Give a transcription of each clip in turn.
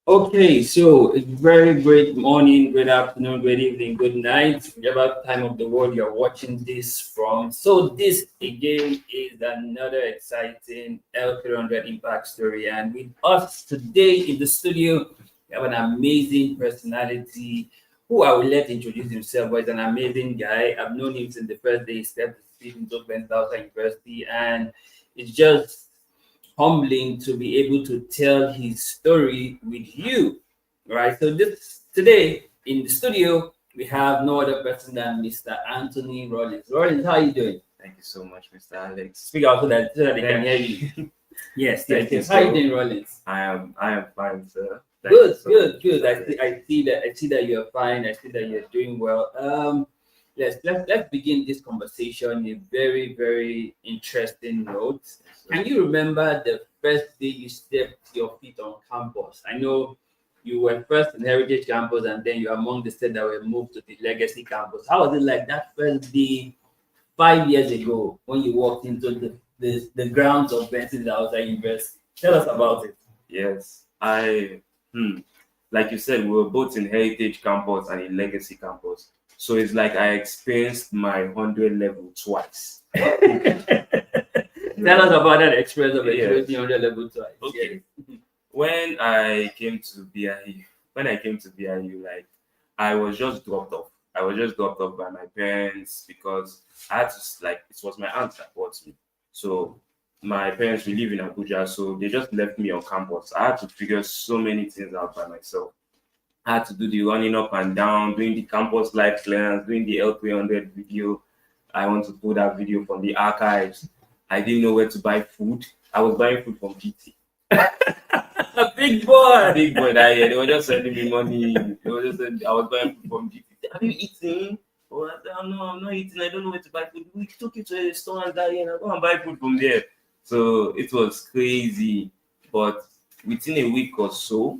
Okay, so it's very great morning, good afternoon, good evening, good night, whatever time of the world you're watching this from. So this again is another exciting L300 impact story, and with us today in the studio, we have an amazing personality who I will let introduce himself, but he's an amazing guy. I've known him since the first day he stepped the seat into Pennsylvania University, and it's just humbling to be able to tell his story with you. Right. So this today in the studio we have no other person than Mr. Anthony Rawlings. Rawlings, how are you doing? Thank you so much, Mr. Alex. Speak out so that they can Thank hear you. Yes, yes, thank you yes. How are you so. doing, Rawlings? I am fine, sir. Thank you Good, so much, good, good. Mr. I Alex. see. I see that you're fine. I see that you're doing well. Let's begin this conversation in a very very interesting note. Yes, Can sir. you remember the first day you stepped your feet on campus? I know you were first in Heritage Campus, and then you're among the states that were moved to the Legacy Campus. How was it like that first day 5 years ago when you walked into the grounds of Benson outside University? Tell us about it. Yes, like you said, we were both in Heritage Campus and in Legacy Campus. So it's like I experienced my 100 level twice. Tell us about that experience of Yes. experiencing 100 level twice. Okay. Yes. When I came to BIU, like I was just dropped off. I was just dropped off by my parents because I had to like it was my aunt that brought me. So my parents we live in Abuja, so they just left me on campus. I had to figure so many things out by myself. I had to do the running up and down, doing the campus live clearance, doing the L300 video. I want to pull that video from the archives. I didn't know where to buy food. I was buying food from GT. A big boy. Big boy that year. They were just sending me money. They were just sending, I was buying food from GT. Have you eaten? Oh, I said, no, I'm not eating. I don't know where to buy food. We took you to a restaurant that year and I go and buy food from there. So it was crazy. But within a week or so,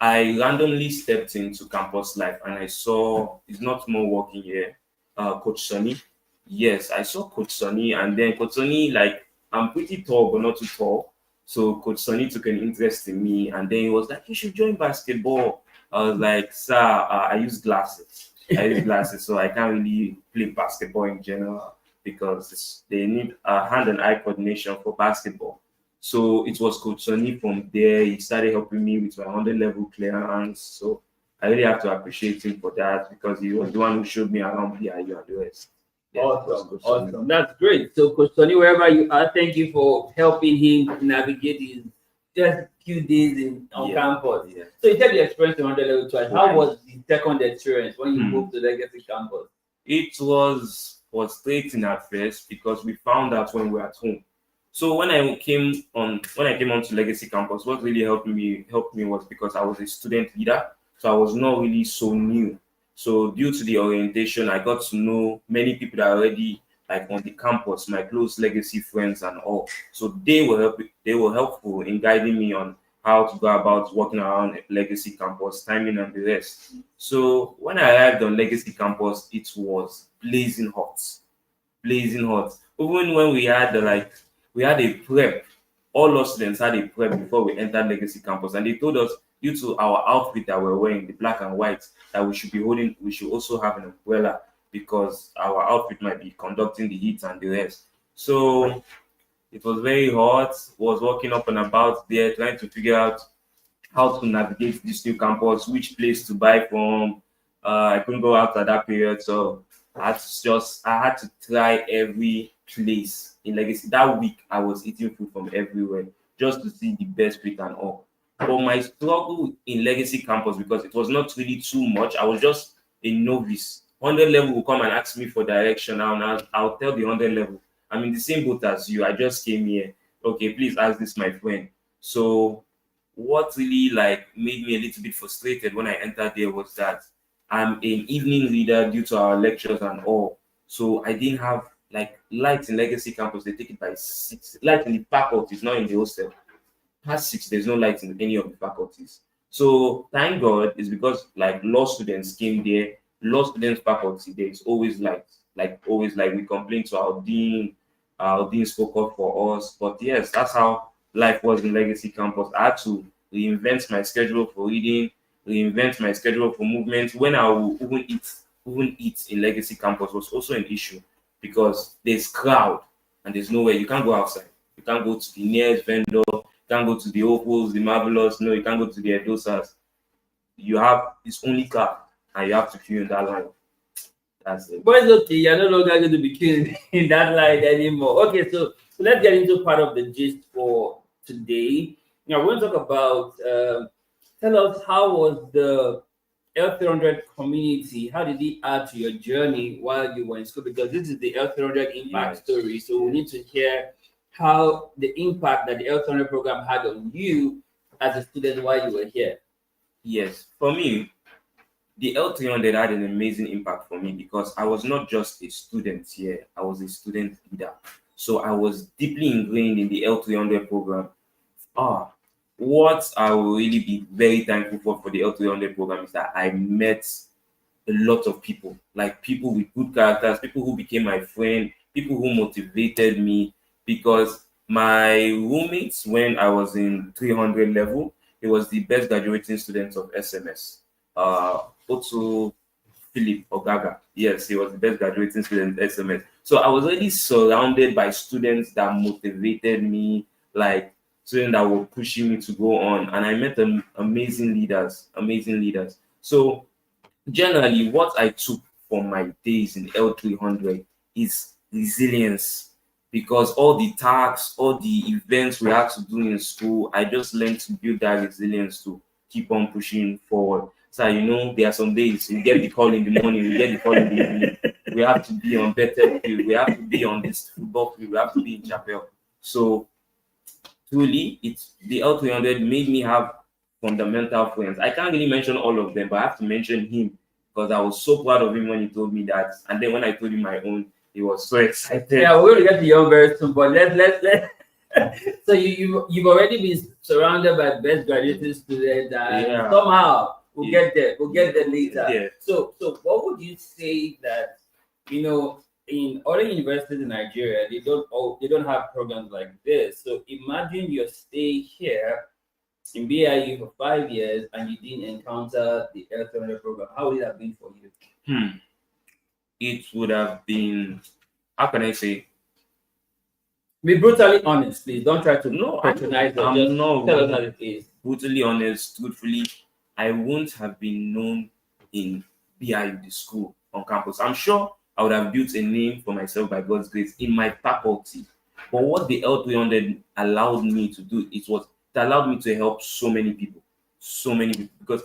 I randomly stepped into campus life and I saw it's not more working here. Coach Sonny. Yes, I saw Coach Sonny, and then Coach Sonny, like I'm pretty tall but not too tall. So Coach Sonny took an interest in me, and then he was like, "You should join basketball." I was like, "Sir, I use glasses. I use glasses, so I can't really play basketball in general because they need hand and eye coordination for basketball." So it was Coach Sonny from there. He started helping me with my 100 level clearance. So I really have to appreciate him for that because he was the one who showed me around BIU and the rest. Yeah, it was Awesome, Coach Sonny. awesome. That's great. So, Coach Tony, wherever you are, thank you for helping him navigate his just few days on Yeah, campus. yeah. So, you said you experienced 100 level twice. How Right. was the second experience when you Hmm. moved to Legacy Campus? It was frustrating at first because we found out when we were at home. So when I came onto Legacy Campus, what really helped me was because I was a student leader, so I was not really so new. So due to the orientation, I got to know many people that are already like on the campus, my close legacy friends and all. So they were helpful in guiding me on how to go about walking around Legacy Campus, timing and the rest. So when I arrived on Legacy Campus, it was blazing hot, blazing hot. Even when we had a prep, all our students had a prep before we entered Legacy Campus, and they told us due to our outfit that we're wearing, the black and white, that we should also have an umbrella because our outfit might be conducting the heat and the rest. So it was very hot. Was walking up and about there, trying to figure out how to navigate this new campus, which place to buy from. I couldn't go out at that period, so I had to try every place in Legacy. That week, I was eating food from everywhere just to see the best fit and all. But my struggle in Legacy campus because it was not really too much. I was just a novice. 100 level will come and ask me for direction, and I'll tell the 100 level. I'm in the same boat as you. I just came here. Okay, please ask this, my friend. So what really like made me a little bit frustrated when I entered there was that I'm an evening reader due to our lectures and all. So I didn't have like lights in Legacy Campus. They take it by 6. Light in the faculties, not in the hostel. Past 6, there's no light in any of the faculties. So thank God is because like law students came there, law students faculty, there is always light. Like always like we complain to our dean spoke up for us. But yes, that's how life was in Legacy Campus. I had to reinvent my schedule for reading, reinvent my schedule for movement. When I will even eat in Legacy Campus was also an issue because there's crowd and there's nowhere. You can't go outside. You can't go to the nearest vendor. You can't go to the Opals, the Marvelous. No, you can't go to the Edosas. You have it's only car and you have to queue in that line. That's it. But it's okay, you're no longer going to be queuing in that line anymore. Okay, so let's get into part of the gist for today. Now, we're going to talk about, tell us how was the L300 community, how did it add to your journey while you were in school? Because this is the L300 impact story. So we need to hear how the impact that the L300 program had on you as a student while you were here. Yes, for me, the L300 had an amazing impact for me because I was not just a student here, I was a student leader. So I was deeply ingrained in the L300 program. What I will really be very thankful for the L300 program is that I met a lot of people, like people with good characters, people who became my friend, people who motivated me. Because my roommates, when I was in 300 level, he was the best graduating student of SMS. Otto Philip Ogaga. Yes, he was the best graduating student at SMS. So I was already surrounded by students that motivated me, like students that were pushing me to go on. And I met amazing leaders. So generally, what I took from my days in L300 is resilience. Because all the tasks, all the events we had to do in school, I just learned to build that resilience to keep on pushing forward. So, there are some days we get the call in the morning, we get the call in the evening. We have to be on better field, we have to be on this football field, we have to be in chapel. So, truly, the L300 made me have fundamental friends. I can't really mention all of them, but I have to mention him because I was so proud of him when he told me that. And then when I told him my own, he was so excited. Yeah, we're gonna get to young very soon, but let so you've already been surrounded by best graduating students, and somehow we'll get there later. Yeah. So what would you say that in other universities in Nigeria they don't have programs like this? So imagine your stay here in BIU for 5 years and you didn't encounter the L300 program. How would it have been for you? It would have been, how can I say? Be brutally honest, please. Don't try to patronize them. Just tell us how it is. Brutally honest, truthfully, I wouldn't have been known in BIU, the school on campus. I'm sure I would have built a name for myself by God's grace in my faculty. But what the L300 allowed me to do, it allowed me to help so many people. Because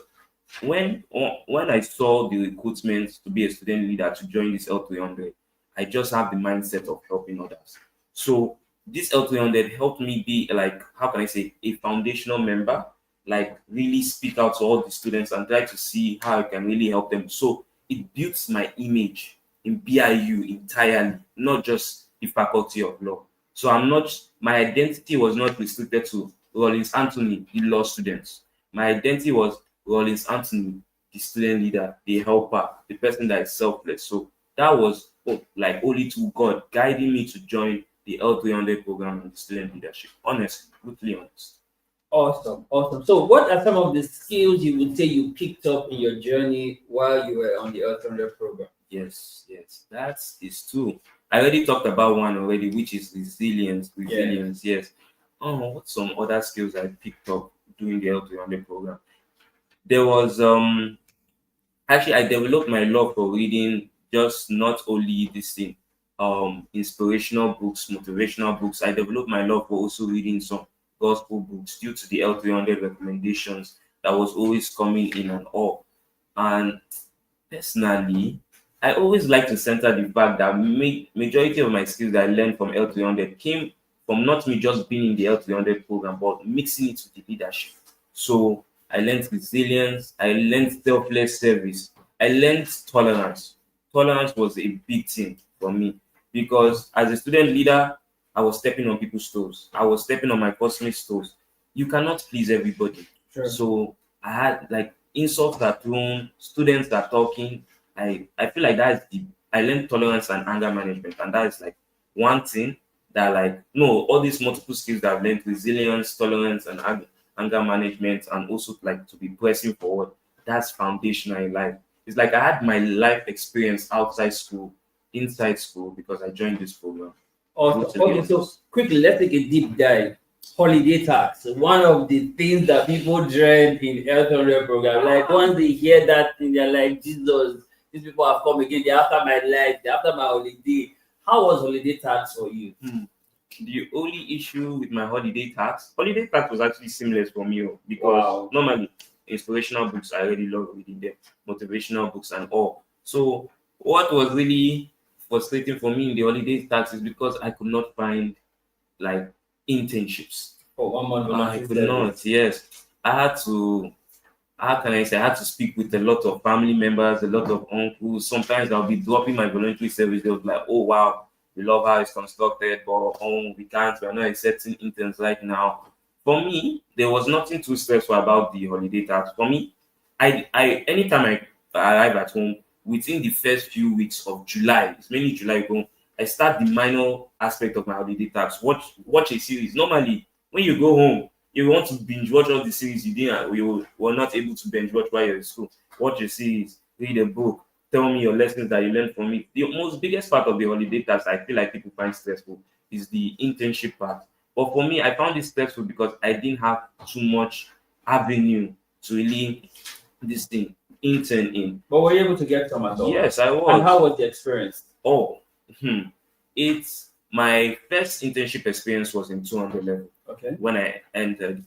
when I saw the recruitment to be a student leader to join this L300, I just have the mindset of helping others. So this L300 helped me be like, how can I say, a foundational member, like really speak out to all the students and try to see how I can really help them. So it builds my image in BIU entirely, not just the faculty of law. So my identity was not restricted to Rawlings Anthony, the law students. My identity was Rawlings Anthony, the student leader, the helper, the person that is selfless. So that was like only to God guiding me to join the L300 program and the student leadership. Honestly, brutally honest. Awesome. So what are some of the skills you would say you picked up in your journey while you were on the L300 program? Yes, that is true. I already talked about one already, which is resilience. Yes. What some other skills I picked up during the L300 program? There was actually I developed my love for reading, just not only this thing, inspirational books, motivational books. I developed my love for also reading some gospel books due to the L300 recommendations that was always coming in and all. And personally, I always like to center the fact that majority of my skills that I learned from L300 came from not me just being in the L300 program, but mixing it with the leadership. So I learned resilience, I learned selfless service, I learned tolerance. Tolerance was a big thing for me because as a student leader, I was stepping on people's toes. I was stepping on my classmates' toes. You cannot please everybody. Sure. So I had like insults that thrown, students that talking. I feel like I learned tolerance and anger management, and that is like one thing that all these multiple skills that I've learned, resilience, tolerance, and anger management, and also like to be pressing forward. That's foundational in life. It's like I had my life experience outside school, inside school, because I joined this program. Awesome. Okay, so quickly, let's take a deep dive. Holiday tax, one of the things that people dread in L300 program. Like once they hear that thing, they're like, Jesus, these people have come again. They're after my life. They're after my holiday. How was holiday tax for you? The only issue with my holiday tax was actually seamless for me because normally inspirational books I really love reading them, motivational books and all. So what was really frustrating for me in the holiday tax is because I could not find like internships. For 1 month, I could not. Yes, I had to. How can I say? I had to speak with a lot of family members, a lot of uncles. Sometimes I'll be dropping my voluntary service. They'll be like, "Oh wow, we love how it's constructed, but we can't. We're not accepting interns right now." For me, there was nothing too stressful about the holiday tax. For me, I anytime I arrive at home within the first few weeks of July, it's mainly July go, I start the minor aspect of my holiday tax. Watch a series. Normally, when you go home, you want to binge watch all the series you didn't, you were not able to binge watch while you're in school. Watch a series, read a book, tell me your lessons that you learned from it. The most biggest part of the holiday task I feel like people find stressful is the internship part. But for me, I found it stressful because I didn't have too much avenue to really this thing intern in. But were you able to get some at all? Yes, I was. And how was the experience? Oh, it's my first internship experience was in 200 level. Okay. When I entered,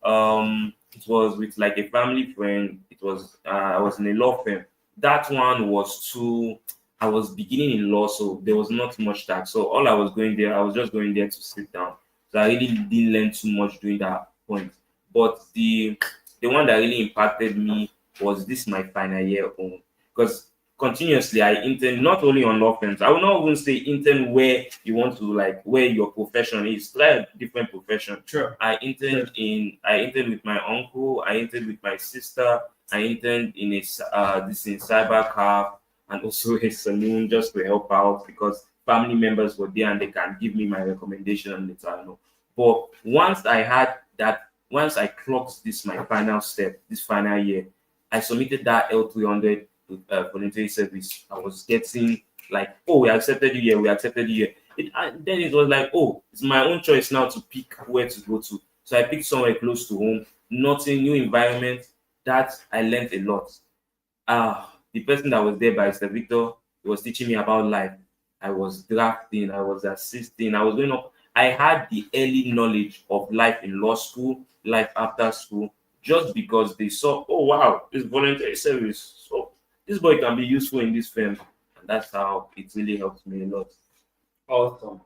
it was with like a family friend. It was I was in a law firm. That one was too. I was beginning in law, so there was not much tax. So all I was just going there to sit down. So I really didn't learn too much during that point. But the one that really impacted me was this my final year on, because continuously I intern not only on law firms. I will not even say intern where you want to like where your profession is. Try a different profession. Sure. I interned with my uncle. I interned with my sister. I interned in a this in cyber car and also a saloon just to help out because family members were there and they can give me my recommendation and later I know. But once I clocked this my final step, this final year, I submitted that L300 voluntary service. I was getting like, oh, we accepted you here, we accepted you here. Then it was like, oh, it's my own choice now to pick where to go to. So I picked somewhere close to home, nothing, new environment. That I learned a lot. The person that was there by Mr. Victor was teaching me about life. I was drafting, I was assisting, I was going up. I had the early knowledge of life in law school, life after school, just because they saw, oh wow, this voluntary service. So this boy can be useful in this firm. And that's how it really helped me a lot. Awesome.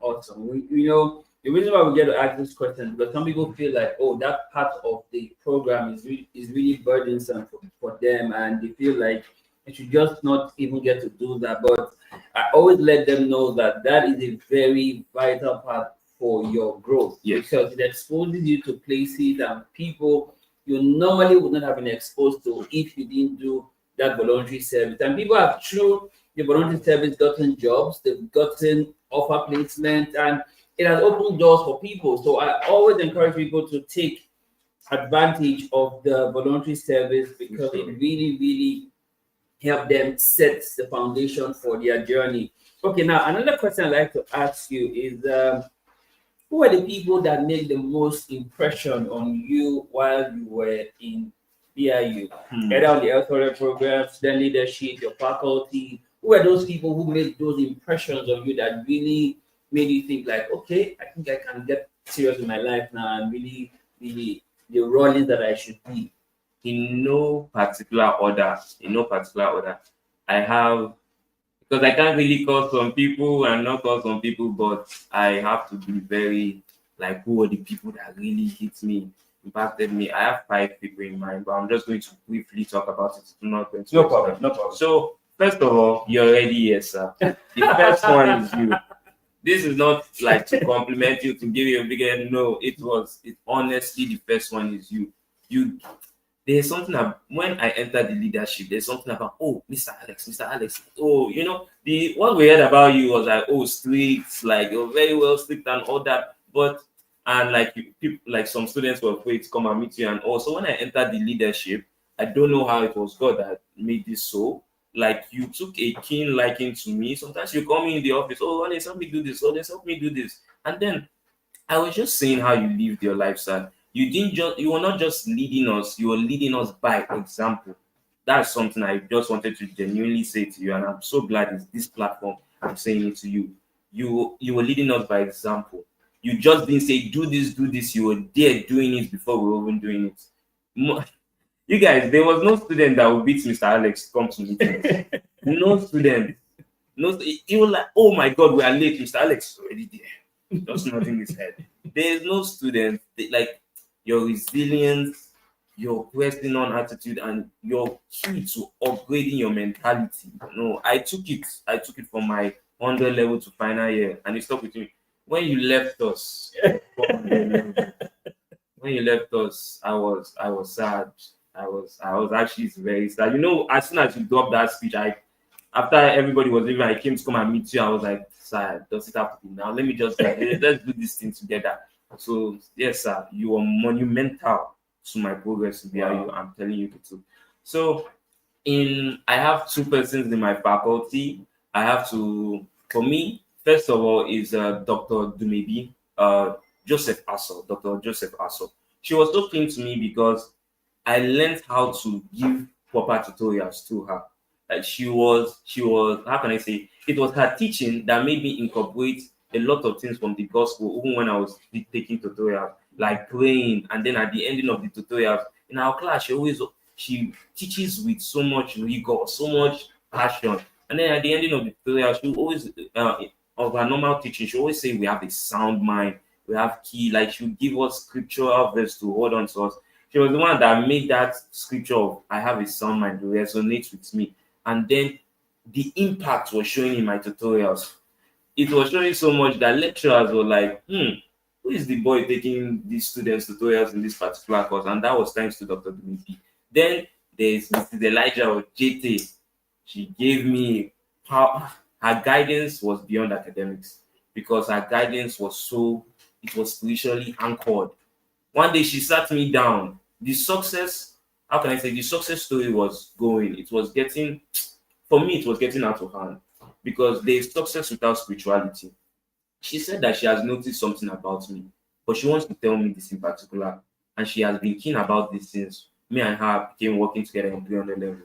The reason why we get to ask this question is because some people feel like, oh, that part of the program is really burdensome for them, and they feel like they should just not even get to do that. But I always let them know that that is a very vital part for your growth. Yes. Because it exposes you to places and people you normally would not have been exposed to if you didn't do that voluntary service. And people have through the voluntary service gotten jobs, they've gotten offer placement, and it has opened doors for people. So I always encourage people to take advantage of the voluntary service because it really, really helped them set the foundation for their journey. Okay, now another question I'd like to ask you is who are the people that made the most impression on you while you were in BIU? Either on the L300 program, student leadership, your faculty. Who are those people who made those impressions on you that really made you think like, okay, I think I can get serious in my life now and really be the Rawlings that I should be? In no particular order, I have, because I can't really call some people and not call some people, but I have to be very like, who are the people that really hit me, impacted me? I have 5 people in mind, but I'm just going to briefly talk about it. No problem. So first of all, you're already here, sir. The first one is you. This is not like to compliment you, to give you a bigger. No, it honestly, the first one is you. There's something when I entered the leadership, there's something about, oh, Mr. Alex. Oh, what we heard about you was like, oh, strict, like you're very well strict and all that. But And like people, like some students were afraid to come and meet you. And also when I entered the leadership, I don't know how it was God that made this so. Like you took a keen liking to me. Sometimes you call me in the office, oh, let's help me do this, oh, let's help me do this. And then I was just saying how you lived your life, sir. You were not just leading us, you were leading us by example. That's something I just wanted to genuinely say to you, and I'm so glad it's this platform I'm saying it to you. You were leading us by example. You just didn't say do this. You were there doing it before we were even doing it. You guys, there was no student that would beat Mr. Alex to come to meetings. No student. No, he was like, oh my God, we are late. Mr. Alex is already there, just nodding his head. There is no student like your resilience, your pressing on attitude, and your key to upgrading your mentality. No, I took it. I took it from my 100 level to final year, and it stuck with me. When you left us, when you left us, I was sad. I was actually very sad. You know, as soon as you dropped that speech, after everybody was leaving, I came to come and meet you. I was like, sir, does it have to be now? Let me just let's do this thing together. So yes, sir, you are monumental to my progress in BIU. Wow. I'm telling you the truth. So I have two persons in my faculty. I have to, for me, first of all is Dr. Dumebi, Joseph Asso, Dr. Joseph Asso. She was so keen to me because I learned how to give proper tutorials to her. Like she was, how can I say, it was her teaching that made me incorporate a lot of things from the gospel, even when I was taking tutorials, like praying, and then at the ending of the tutorials, in our class, she teaches with so much rigor, so much passion. And then at the ending of the tutorial, she always of her normal teaching, she always say we have a sound mind, we have key, like she would give us scriptural verse to hold on to us. She was the one that made that scripture of I have a sound mind to resonate with me. And then the impact was showing in my tutorials. It was showing so much that lecturers were like, who is the boy taking these students' tutorials in this particular course? And that was thanks to Dr. Dimitri. Then there's Mrs. Elijah or JT. She gave me power. Her guidance was beyond academics because her guidance it was spiritually anchored. One day she sat me down. The success, how can I say, the success story was going. It was getting, for me, it was getting out of hand because there's success without spirituality. She said that she has noticed something about me, but she wants to tell me this in particular. And she has been keen about this since me and her became working together in 300 level.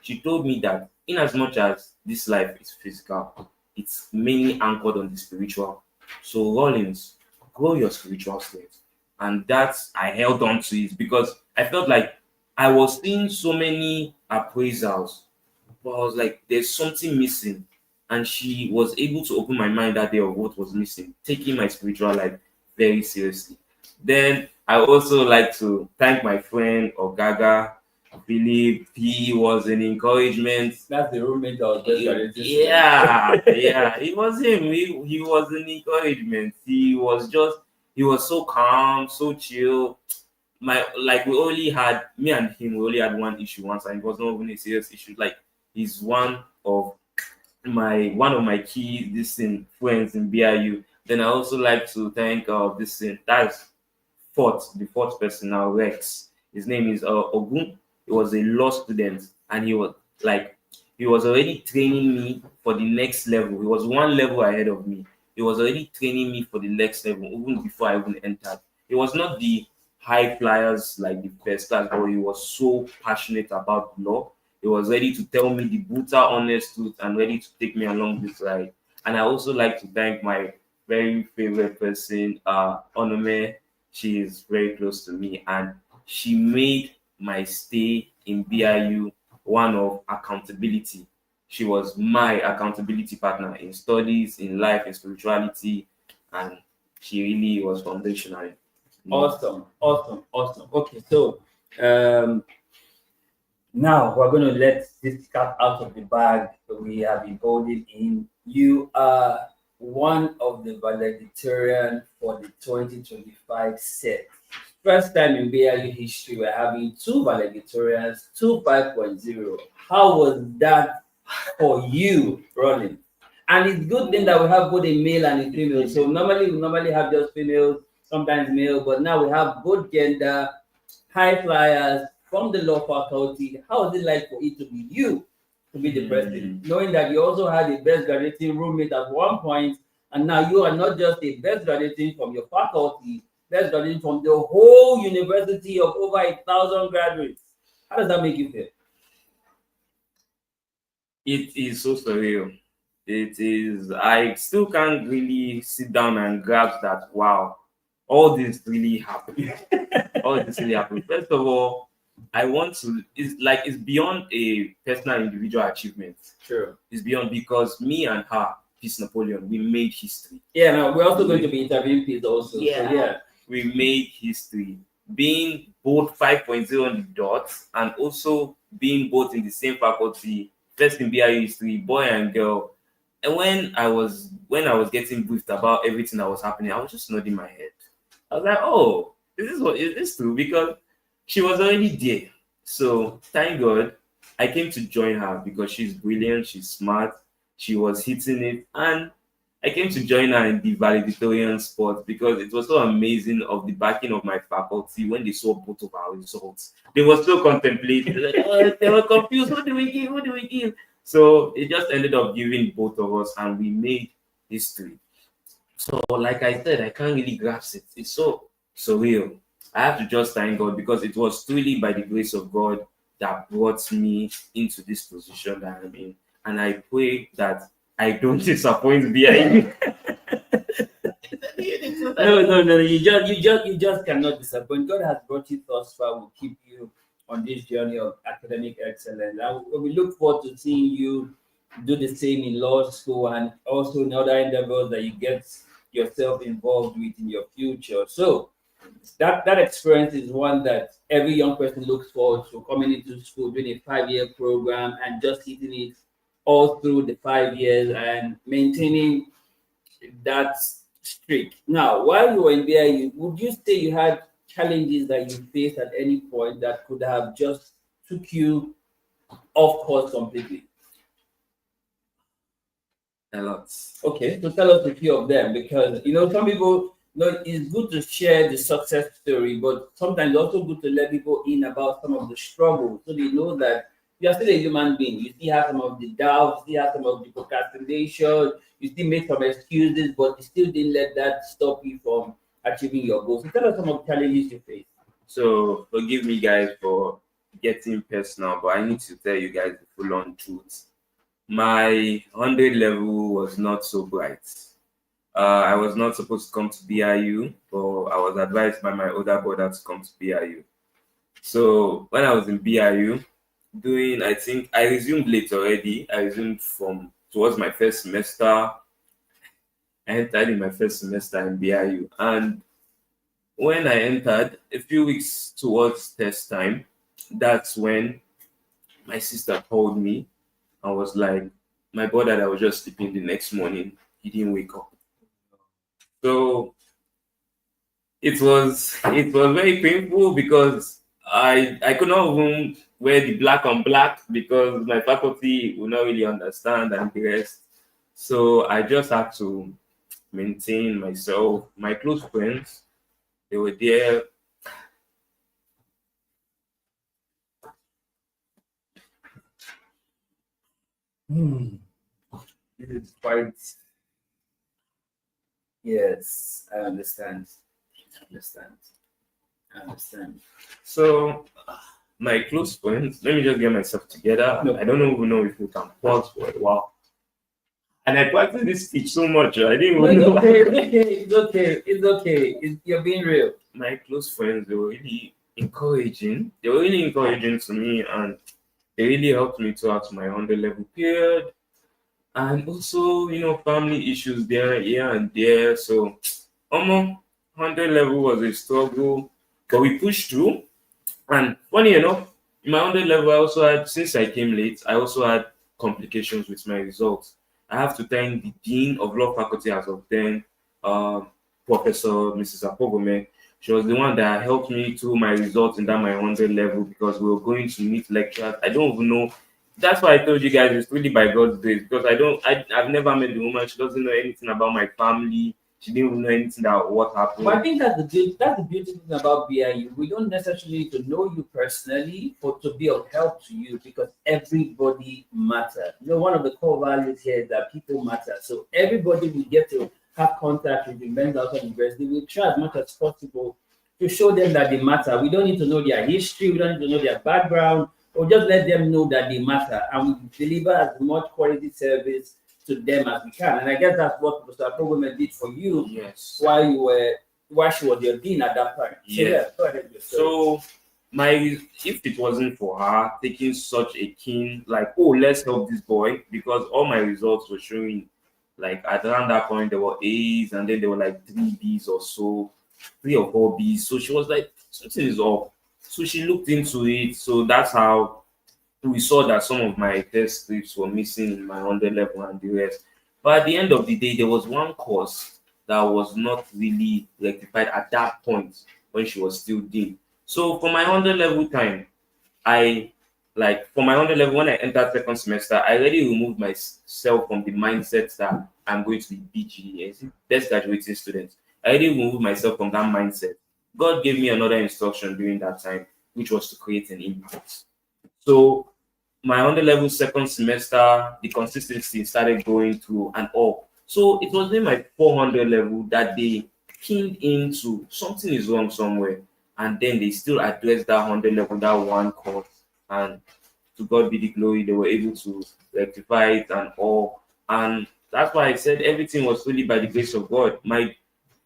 She told me that in as much as this life is physical, it's mainly anchored on the spiritual. So Rawlings, grow your spiritual strength. And that I held on to it because I felt like I was seeing so many appraisals, but I was like, there's something missing. And she was able to open my mind that day of what was missing, taking my spiritual life very seriously. Then I also like to thank my friend Ogaga. Philip, he was an encouragement. That's the roommate that was just Yeah, yeah, it was him. He was an encouragement. He was so calm, so chill. Like we only had me and him, we only had one issue once, and it was not even a serious issue. Like he's one of my key friends in BIU. Then I also like to thank that's the fourth person now, Rex. His name is Ogun. He was a law student, and he was already training me for the next level. He was one level ahead of me. He was already training me for the next level even before I even entered. He was not the high flyers like the first class, but he was so passionate about law. He was ready to tell me the brutal, honest truth and ready to take me along this ride. And I also like to thank my very favorite person, Onome. She is very close to me, and she made my stay in BIU one of accountability. She was my accountability partner in studies, in life, in spirituality, and she really was foundational. Awesome. Okay, so now we're going to let this cat out of the bag that we have been holding in. You are one of the valedictorian for the 2025 set. First time in BIU history, we're having two valedictorians, two 5.0. How was that for you, Ronnie? And it's good thing that we have both a male and a female. So we normally have just females. sometimes male, but now we have both gender, high flyers from the law faculty. How is it like for it to be you to be the president, knowing that you also had a best graduating roommate at one point, and now you are not just a best graduating from your faculty, best graduating from the whole university of over 1,000 graduates. How does that make you feel? It is so surreal. It is. I still can't really sit down and grasp that. Wow, all this really happened. All this really happened. First of all, I want to. It's like it's beyond a personal individual achievement. Sure. It's beyond because me and her, Peace Napoleon, we made history. Yeah, no, we're also going to be interviewing Peace also. Yeah. So yeah. We made history. Being both 5.0 on the dot and also being both in the same faculty, first in BIU history, boy and girl. And when I was getting briefed about everything that was happening, I was just nodding my head. I was like, oh, is this true? Because she was already there. So thank God I came to join her because she's brilliant, she's smart, she was hitting it, and I came to join her in the valedictorian sport because it was so amazing of the backing of my faculty when they saw both of our results. They were so contemplating. They were confused. What do we give? What do we give? So it just ended up giving both of us, and we made history. So, like I said, I can't really grasp it. It's so surreal. I have to just thank God because it was truly by the grace of God that brought me into this position that I'm in. And I pray that I don't disappoint behind. No. You just cannot disappoint. God has brought you thus far. Will keep you on this journey of academic excellence. And we look forward to seeing you do the same in law school and also in other endeavors that you get yourself involved with in your future. So that experience is one that every young person looks forward to, coming into school, doing a 5-year program and just hitting it all through the 5 years and maintaining that streak. Now, while you were in BIU, would you say you had challenges that you faced at any point that could have just took you off course completely? A lot. Okay, so tell us a few of them because some people it's good to share the success story, but sometimes also good to let people in about some of the struggles so they know that you are still a human being. You still have some of the doubts, you still have some of the procrastination, you still make some excuses, but you still didn't let that stop you from achieving your goals. So tell us some of the challenges you face. So forgive me, guys, for getting personal, but I need to tell you guys the full-on truth. My 100 level was not so bright. I was not supposed to come to BIU, but I was advised by my older brother to come to BIU. So when I was in BIU, I think I resumed late already. I resumed from towards my first semester. I entered in my first semester in BIU. And when I entered, a few weeks towards test time, that's when my sister called me and was like, my brother that was just sleeping the next morning, he didn't wake up. So it was very painful because I could not even wear the black on black because my faculty will not really understand and the rest. So I just had to maintain myself. My close friends, they were there. This is quite. Yes, I understand. I understand. So my close friends, let me just get myself together. No. I don't even know if we can pause for a while. And I practiced this speech so much, I didn't even know. It's okay. You're being real. My close friends, they were really encouraging. They were really encouraging to me, and they really helped me throughout my 100 level period. And also, family issues there, here and there. So, almost 100 level was a struggle, but we pushed through. And funny enough, in my 100 level, I also had, since I came late, I also had complications with my results. I have to thank the Dean of Law Faculty as of then, Professor Mrs. Apogome. She was the one that helped me through my results in that my 100 level because we were going to meet lecturers. I don't even know. That's why I told you guys it's really by God's grace because I've never met the woman. She doesn't know anything about my family. She didn't even know anything about what happened. But I think that's the beautiful thing about BIU. We don't necessarily need to know you personally or to be of help to you, because everybody matters. One of the core values here is that people matter. So everybody we get to have contact with the men's outside university, we try as much as possible to show them that they matter. We don't need to know their history, we don't need to know their background, or just let them know that they matter, and we deliver as much quality service to them as we can. And I guess that's what Mr. Women did for you. Yes. While she was your dean at that time. Yes. Go ahead. So if it wasn't for her taking such a keen, like, oh, let's help this boy, because all my results were showing, like, at around that point there were A's, and then there were like 3 B's or so, 3 or 4 B's. So she was like, something is up. So she looked into it. So that's how we saw that some of my test scripts were missing in my 100 level and the rest. But at the end of the day, there was one course that was not really rectified at that point when she was still dean. So for my 100 level time, for my 100 level, when I entered second semester, I already removed myself from the mindset that I'm going to be BGE, best graduating student. I already removed myself from that mindset. God gave me another instruction during that time, which was to create an impact. So my 100 level second semester, the consistency started going through and all. So it was in my 400 level that they keyed into something is wrong somewhere, and then they still addressed that 100 level, that one course, and to God be the glory, they were able to rectify it and all. And that's why I said everything was really by the grace of God.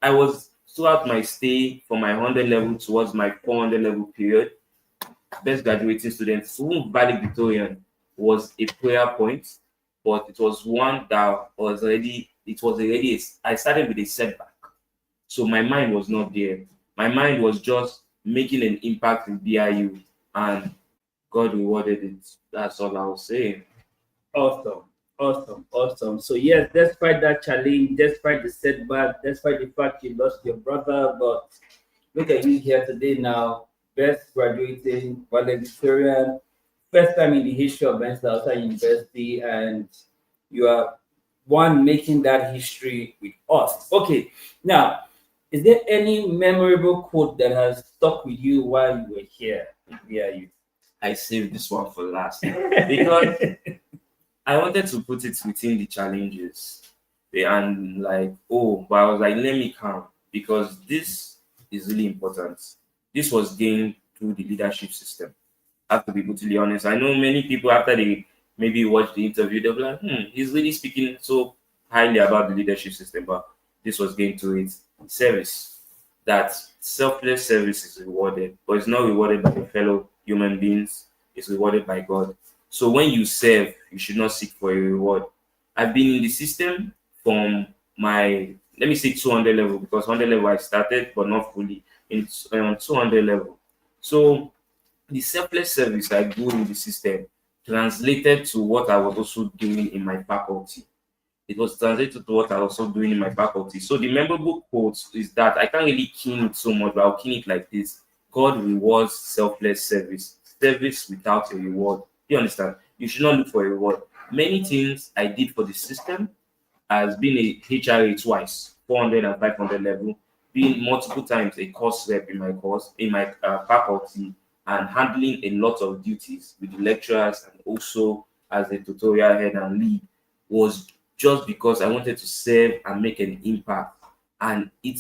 I was throughout my stay from my 100 level towards my 400 level period, best graduating students. Valedictorian was a prayer point, but it was one that was already. I started with a setback, so my mind was not there. My mind was just making an impact in BIU, and God rewarded it. That's all I was saying. Awesome. So yes, despite that challenge, despite the setback, despite the fact you lost your brother, but look at you here today now, best graduating valedictorian, first time in the history of men's outside university, and you are one making that history with us. Okay, now, is there any memorable quote that has stuck with you while you were here at BIU? I saved this one for last because I wanted to put it within the challenges. And but I was like, let me calm, because this is really important. This was gained through the leadership system. I have to be brutally honest. I know many people, after they maybe watch the interview, they'll be like, he's really speaking so highly about the leadership system, but this was gained through it. Service. That selfless service is rewarded, but it's not rewarded by the fellow human beings, it's rewarded by God. So when you serve, you should not seek for a reward. I've been in the system from my, let me say 200 level, because 100 level I started, but not fully, in 200 level. So the selfless service I do in the system translated to what I was also doing in my faculty. It was translated to what I was also doing in my faculty. So the memorable quote is that I can't really keen it so much, but I'll keen it like this: God rewards selfless service, service without a reward. You understand? You should not look for a reward. Many things I did for the system has been a HRA twice, 400 and 500 level, being multiple times a course rep in my faculty, and handling a lot of duties with the lecturers, and also as a tutorial head and lead, was just because I wanted to serve and make an impact. And it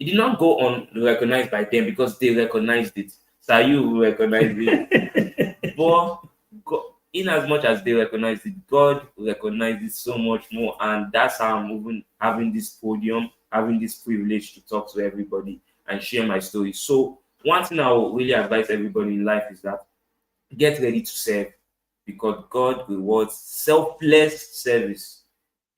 did not go unrecognized by them, because they recognized it. So you recognized it. But God, in as much as they recognized it, God recognized it so much more. And that's how I'm moving, having this podium, having this privilege to talk to everybody and share my story. So one thing I will really advise everybody in life is that get ready to serve, because God rewards selfless service.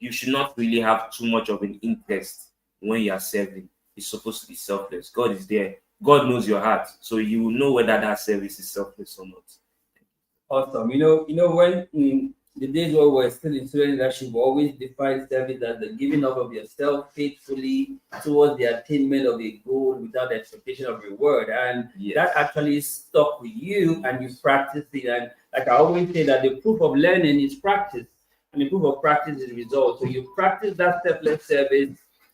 You should not really have too much of an interest when you are serving. It's supposed to be selfless. God is there. God knows your heart, so you will know whether that service is selfless or not. Awesome. When in the days where we're still in student leadership, we always define service as the giving up of yourself faithfully towards the attainment of a goal without the expectation of reward. And that actually stuck with you, and you practiced it. And like I always say, that the proof of learning is practice, and the proof of practice is result. So you practice that selfless service,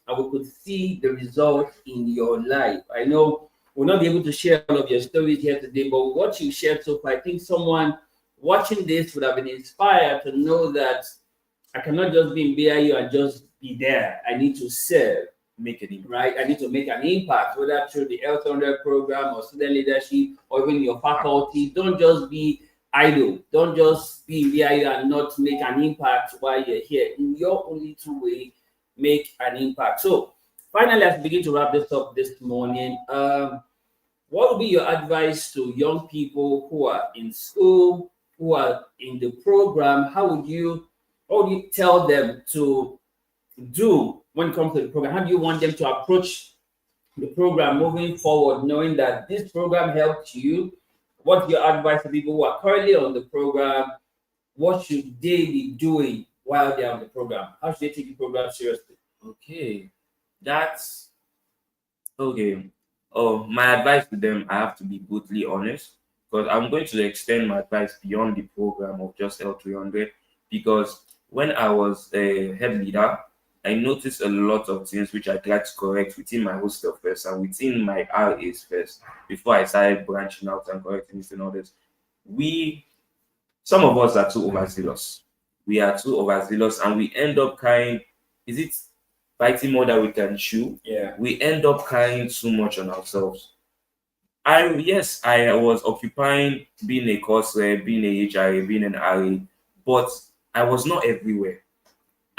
and we could see the result in your life. I know we'll not be able to share all of your stories here today, but what you shared so far, I think someone watching this would have been inspired to know that I cannot just be in BIU and just be there. I need to serve, Make it impact. right? I need to make an impact, whether through the L300 program or student leadership or even your faculty. Don't just be idle. Don't just be in BIU and not make an impact while you're here. In your only two way, make an impact. So finally, as we begin to wrap this up this morning, what would be your advice to young people who are in school, who are in the program? How would you tell them to do when it comes to the program? How do you want them to approach the program moving forward, knowing that this program helped you? What's your advice to people who are currently on the program? What should they be doing while they're on the program? How should they take the program seriously? Okay, that's okay. Oh, my advice to them, I have to be brutally honest because I'm going to extend my advice beyond the program of just L300 because when I was a head leader, I noticed a lot of things which I tried to correct within my hostel first and within my RAs first before I started branching out and correcting this and all this. Some of us are too overzealous. We are too overzealous and we end up carrying, is it biting more than we can chew? Yeah. We end up carrying too much on ourselves. I was occupying being a courser, being a HRA, being an RA, but I was not everywhere.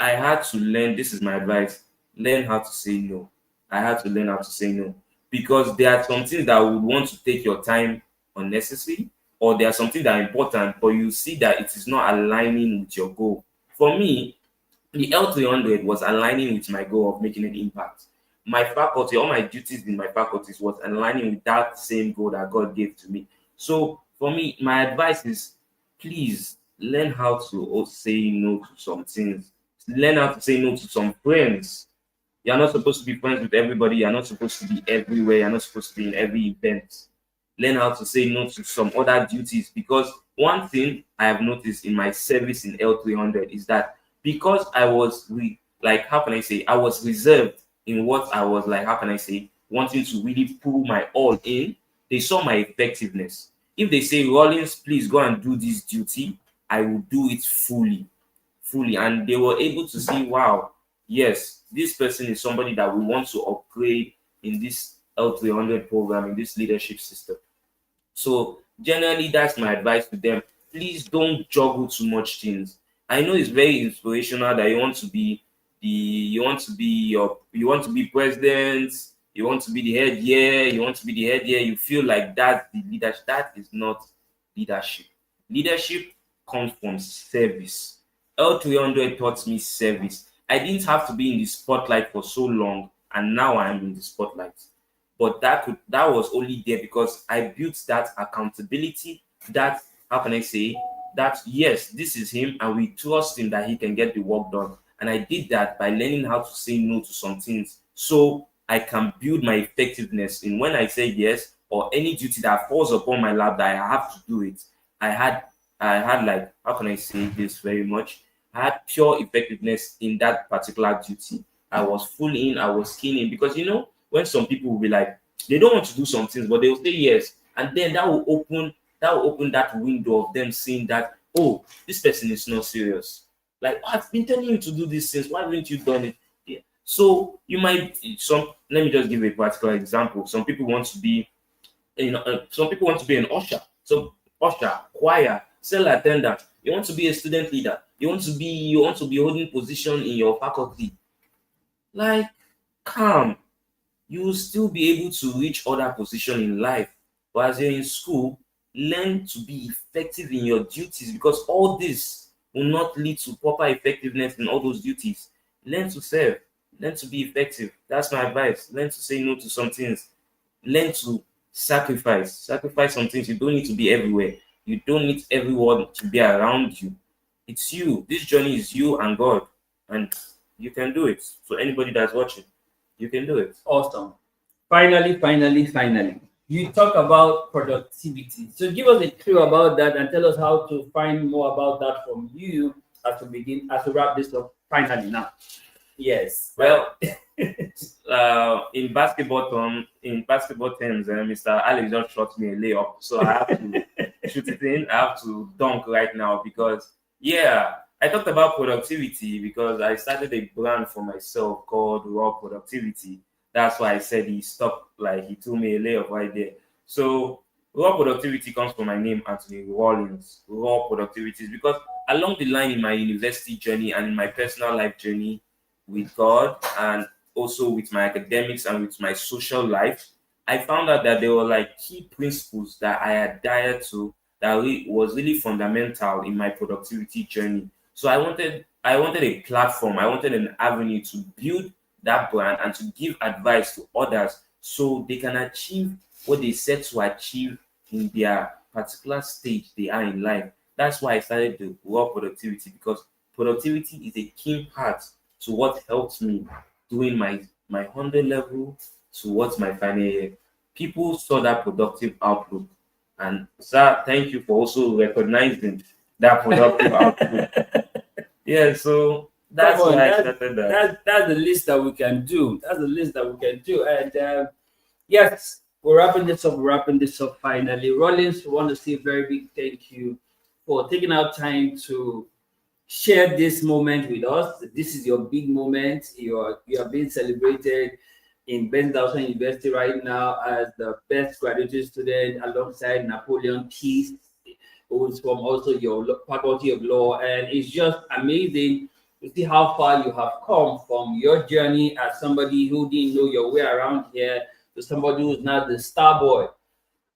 I had to learn, this is my advice, learn how to say no. I had to learn how to say no. Because there are some things that would want to take your time unnecessary, or there are some things that are important, but you see that it is not aligning with your goal. For me, the L300 was aligning with my goal of making an impact. My faculty, all my duties in my faculties was aligning with that same goal that God gave to me. So for me, my advice is please learn how to say no to some things. Learn how to say no to some friends. You're not supposed to be friends with everybody. You're not supposed to be everywhere. You're not supposed to be in every event. Learn how to say no to some other duties because one thing I have noticed in my service in L300 is that because I was how can I say, I was reserved in what I was how can I say, wanting to really pull my all in, they saw my effectiveness. If they say, Rawlings, please go and do this duty, I will do it fully. And they were able to see, wow, yes, this person is somebody that we want to upgrade in this L300 program, in this leadership system. So generally, that's my advice to them. Please don't juggle too much things. I know it's very inspirational that you want to be president, you want to be the head here, you feel like that's the leadership. That is not leadership. Leadership comes from service. L300 taught me service. I didn't have to be in the spotlight for so long, and now I'm in the spotlight. But that was only there because I built that accountability, that how can I say, that yes, this is him and we trust him that he can get the work done. And I did that by learning how to say no to some things so I can build my effectiveness in when I say yes or any duty that falls upon my lap that I have to do it. I had how can I say this very much? I had pure effectiveness in that particular duty. I was full in, I was keen in because when some people will be like, they don't want to do some things, but they will say yes. And then that will open that window of them seeing that, oh, this person is not serious. Like, oh, I've been telling you to do these things. Why haven't you done it? Yeah. So you might let me just give a practical example. Some people want to be an usher. So usher, choir, cell attendant. You want to be a student leader. You want to be holding position in your faculty. Like, calm. You will still be able to reach other position in life. But as you're in school, learn to be effective in your duties because all this will not lead to proper effectiveness in all those duties. Learn to serve. Learn to be effective. That's my advice. Learn to say no to some things. Learn to sacrifice. Sacrifice some things. You don't need to be everywhere. You don't need everyone to be around you. It's you. This journey is you and God. And you can do it. So anybody that's watching, you can do it. Awesome. Finally. You talk about productivity. So give us a clue about that and tell us how to find more about that from you as we wrap this up finally now. Yes. Well, In basketball terms, Mr. Alex just shot me a layup, so I have to shoot it in. I have to dunk right now because yeah, I talked about productivity because I started a brand for myself called Raw Productivity. That's why I said he stopped, like he threw me a layup right there. So raw productivity comes from my name, Anthony Rawlings. Raw productivity is because along the line in my university journey and in my personal life journey with God and also with my academics and with my social life, I found out that there were like key principles that I adhered to that was really fundamental in my productivity journey. So I wanted a platform, I wanted an avenue to build that brand and to give advice to others so they can achieve what they set to achieve in their particular stage they are in life. That's why I started the raw productivity because productivity is a key part to what helps me doing my 100 level towards my final year. People saw that productive outlook, and sir, thank you for also recognizing that productive outlook. Yeah, so Come that's on, why I started that. that's the least that we can do. That's the least that we can do. And yes, we're wrapping this up. We're wrapping this up finally. Rollins, we want to say a very big thank you for taking out time to share this moment with us. This is your big moment. You are being celebrated in Ben Dawson University right now as the best graduate student alongside Napoleon Peace, who is from also your faculty of law. And it's just amazing to see how far you have come from your journey as somebody who didn't know your way around here to somebody who's now the star boy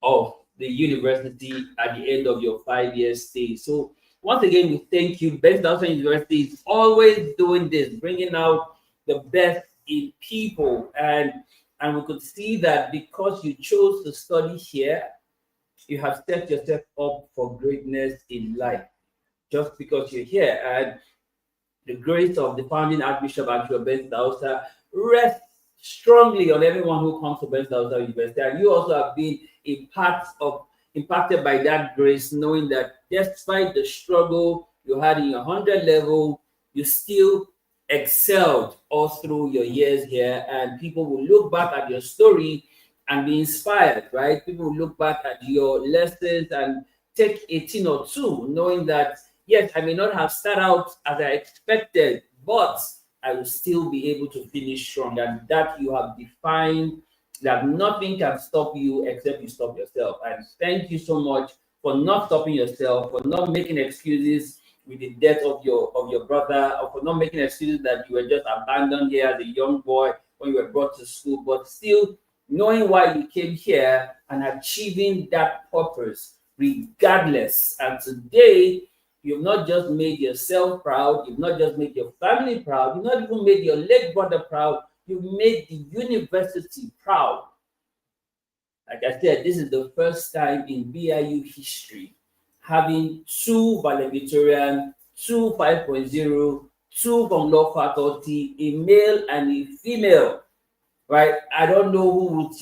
of the university at the end of your 5 year stay. So once again, we thank you. Best Dawson University is always doing this, bringing out the best in people, and we could see that because you chose to study here, you have set yourself up for greatness in life. Just because you're here, and the grace of the founding Archbishop Archbishop Ben Dausa rests strongly on everyone who comes to Ben Dausa University. And you also have been a part of impacted by that grace, knowing that despite the struggle you had in your 100 level, you still excelled all through your years here. And people will look back at your story and be inspired, right? People will look back at your lessons and take 18 or two, knowing that yes, I may not have started out as I expected, but I will still be able to finish strong. And that you have defined that nothing can stop you except you stop yourself. And thank you so much for not stopping yourself, for not making excuses with the death of your brother, or for not making excuses that you were just abandoned here as a young boy when you were brought to school, but still knowing why you came here and achieving that purpose regardless. And today, you've not just made yourself proud, you've not just made your family proud, you've not even made your late brother proud, you've made the university proud. Like I said, this is the first time in BIU history having two valedictorian, two 5.0, two from law faculty, a male and a female, right? I don't know who would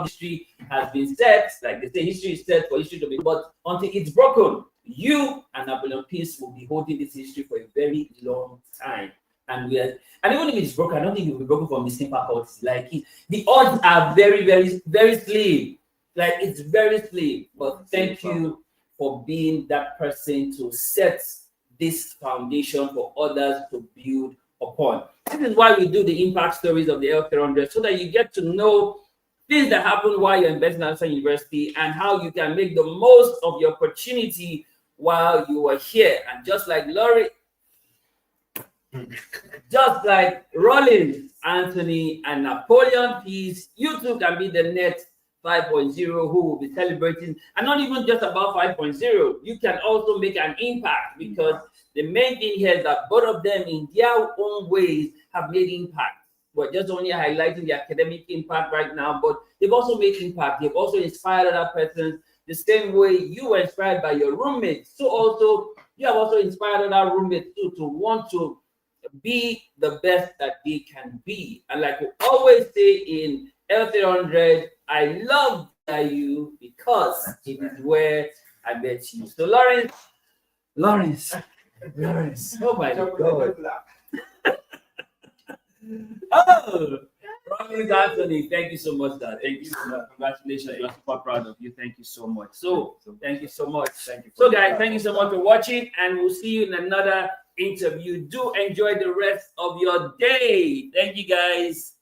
history has been set, like they say, history is set for history to be, but until it's broken, you and Napoleon Peace will be holding this history for a very long time. And and even if it's broken, I don't think it will be broken from the same faculty. Like the odds are very, very, very slim. Like it's very slim. But thank you for being that person to set this foundation for others to build upon. This is why we do the impact stories of the L300, so that you get to know things that happen while you're in National University and how you can make the most of your opportunity while you are here. And just like Laurie, just like Rawlings, Anthony, and Napoleon Peace, you too can be the next 5.0 who will be celebrating. And not even just about 5.0, you can also make an impact, because the main thing here is that both of them, in their own ways, have made impact. We're just only highlighting the academic impact right now, but they've also made impact. They've also inspired other persons the same way you were inspired by your roommates. So also, you have also inspired other roommates too to want to be the best that they can be. And like we always say in L300, I love you because it is where I met you. So Lawrence, Yes. Oh my God. Oh, Rawlings Anthony, thank you so much, Dad. Thank you so much. Congratulations. We're super proud of you. Thank you so much. So, thank you so much. Thank you. So, guys, thank you so much for watching, and we'll see you in another interview. Do enjoy the rest of your day. Thank you, guys.